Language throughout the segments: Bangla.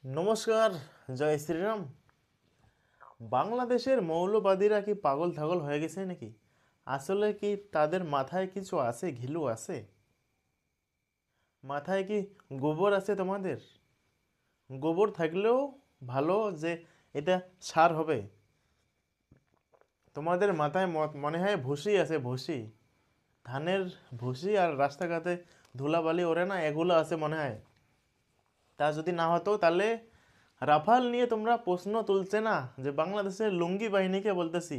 নমস্কার। জয় শ্রীরাম। বাংলাদেশের মৌলবাদীরা কি পাগল ছাগল হয়ে গেছে নাকি? আসলে কি তাদের মাথায় কিছু আছে, ঘিলু আছে? মাথায় কি গোবর আছে তোমাদের? গোবর থাকলেও ভালো, যে এটা সার হবে। তোমাদের মাথায় মনে হয় ভুসি আছে, ভুসি, ধানের ভুসি, আর রাস্তাঘাটে ধুলাবালি ওরে না, এগুলো আছে মনে হয়। তা যদি না হতো তাহলে রাফাল নিয়ে তোমরা প্রশ্ন তুলছে না? যে বাংলাদেশের লুঙ্গি বাহিনীকে বলতেছি,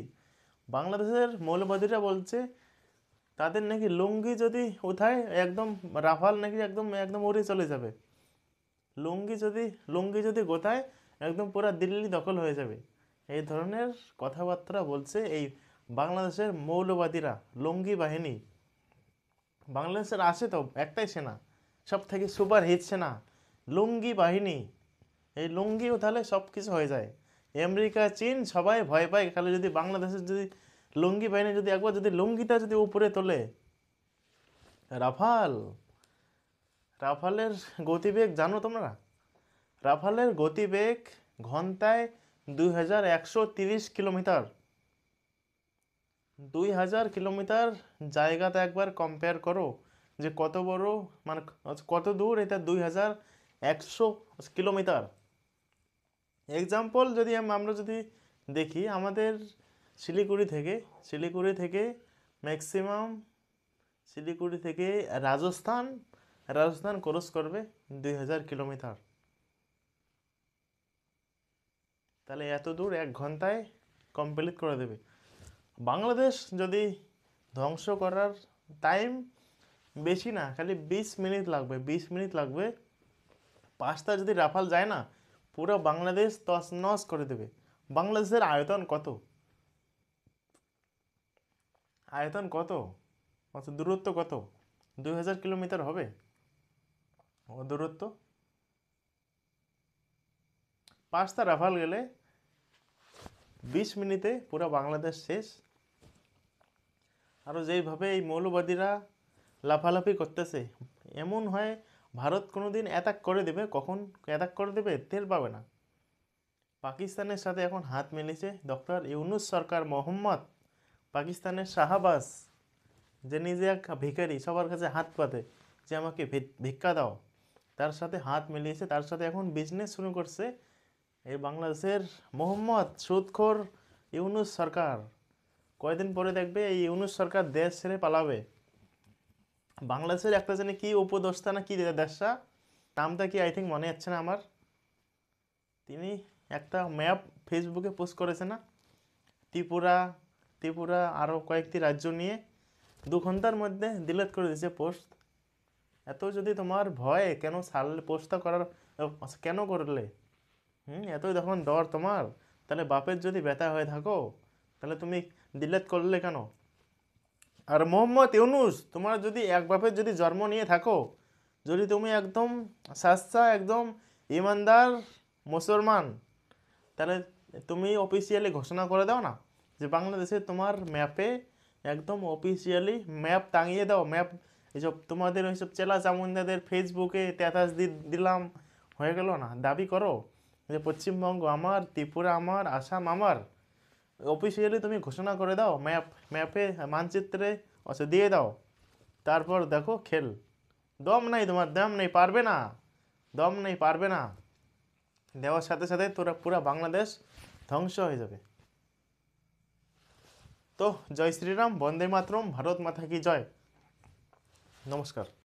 বাংলাদেশের মৌলবাদীরা বলছে তাদের নাকি লুঙ্গি যদি উঠায় একদম রাফাল নাকি একদম একদম উড়ে চলে যাবে। লুঙ্গি যদি গোথায় একদম পুরা দিল্লি দখল হয়ে যাবে। এই ধরনের কথাবার্তা বলছে এই বাংলাদেশের মৌলবাদীরা, লুঙ্গি বাহিনী। বাংলাদেশের আছে তো একটাই সেনা, সব থেকে সুপার হিট সেনা, লুঙ্গি বাহিনী। এই লুঙ্গি উঠালে সব কিছু হয়ে যায়। আমেরিকা, চীন সবাই ভয় পায় খালি যদি বাংলাদেশের যদি লুঙ্গি বাহিনী যদি একবার যদি লুঙ্গিটা যদি উপরে তোলে। রাফাল, রাফালের গতিবেগ জানো তোমরা? রাফালের গতিবেগ ঘন্টায় 2130 কিলোমিটার। 2000 কিলোমিটার জায়গাতে একবার কম্পেয়ার করো যে কত বড়, মানে কত দূর এটা। 2100 কিলোমিটার। এক্সাম্পল যদি আমরা যদি দেখি, আমাদের শিলিগুড়ি থেকে ম্যাক্সিমাম, শিলিগুড়ি থেকে রাজস্থান, রাজস্থান ক্রস করবে 2000 কিলোমিটার। তাহলে এত দূর 1 ঘন্টায় কমপ্লিট করে দেবে। বাংলাদেশ যদি ধ্বংস করার টাইম বেশি না, খালি 20 মিনিট লাগবে, 20 মিনিট লাগবে। 5টা যদি রাফাল যায় না, পুরো বাংলাদেশ তছনছ করে দেবে। বাংলাদেশের আয়তন কত? আয়তন কত? অথচ দূরত্ব কত? 2000 কিলোমিটার হবে ও দূরত্ব। 5টা রাফাল গেলে 20 মিনিটে পুরো বাংলাদেশ শেষ। আরও যেইভাবে এই মৌলবাদীরা লাফালাফি করতেছে, এমন হয় ভারত কোনো দিন অ্যাটাক করে দেবে। কখন অ্যাটাক করে দেবে টের পাবে না। পাকিস্তানের সাথে এখন হাত মিলিয়েছে ডক্টর ইউনূস সরকার, মোহাম্মদ পাকিস্তানের শাহবাজ, যে নিজে এক ভিখারি, সবার কাছে হাত পাতে যে আমাকে ভিক্ষা দাও, তার সাথে হাত মিলিয়েছে। তার সাথে এখন বিজনেস শুরু করছে এই বাংলাদেশের মোহাম্মদ সুদখোর ইউনূস সরকার। কয়েকদিন পরে দেখবে এই ইউনূস সরকার দেশ ছেড়ে পালাবে। বাংলাদেশের একটা জানি কি উপদেষ্টা না কি দেশটা, নামটা কি আই থিঙ্ক মনে যাচ্ছে না আমার। তিনি একটা ম্যাপ ফেসবুকে পোস্ট করেছে না, ত্রিপুরা, ত্রিপুরা আরও কয়েকটি রাজ্য নিয়ে 2 ঘন্টার মধ্যে ডিলিট করে দিয়েছে পোস্ট। এত যদি তোমার ভয়, কেন সারলে পোস্টটা করার, কেন করলে? এতই যখন ডর তোমার, তাহলে বাপের যদি ব্যথা হয়ে থাকো তাহলে তুমি ডিলিট করলে কেন? আর মোহাম্মদ ইউনূস, তোমার যদি এক বাপের যদি জন্ম নিয়ে থাকো, যদি তুমি একদম সাচ্চা, একদম ইমানদার মুসলমান, তাহলে তুমি অফিসিয়ালি ঘোষণা করে দাও না যে বাংলাদেশে তোমার ম্যাপে একদম অফিসিয়ালি ম্যাপ টাঙিয়ে দাও। ম্যাপ এইসব তোমাদের ওইসব চেলা চামুন্ডাদের ফেসবুকে স্ট্যাটাস দিলাম, হয়ে গেল না? দাবি করো যে পশ্চিমবঙ্গ আমার, ত্রিপুরা আমার, আসাম আমার। অফিসিয়ালি তুমি ঘোষণা করে দাও, ম্যাপে মানচিত্রে দিয়ে দাও। তারপর দেখো খেল। দম নাই তোমার, দম নেই, পারবে না, দম নেই, পারবে না। দেওয়ার সাথে সাথে তোরা পুরা বাংলাদেশ ধ্বংস হয়ে যাবে। তো জয় শ্রীরাম, বন্দে মাতরম, ভারত মাতা কি জয়। নমস্কার।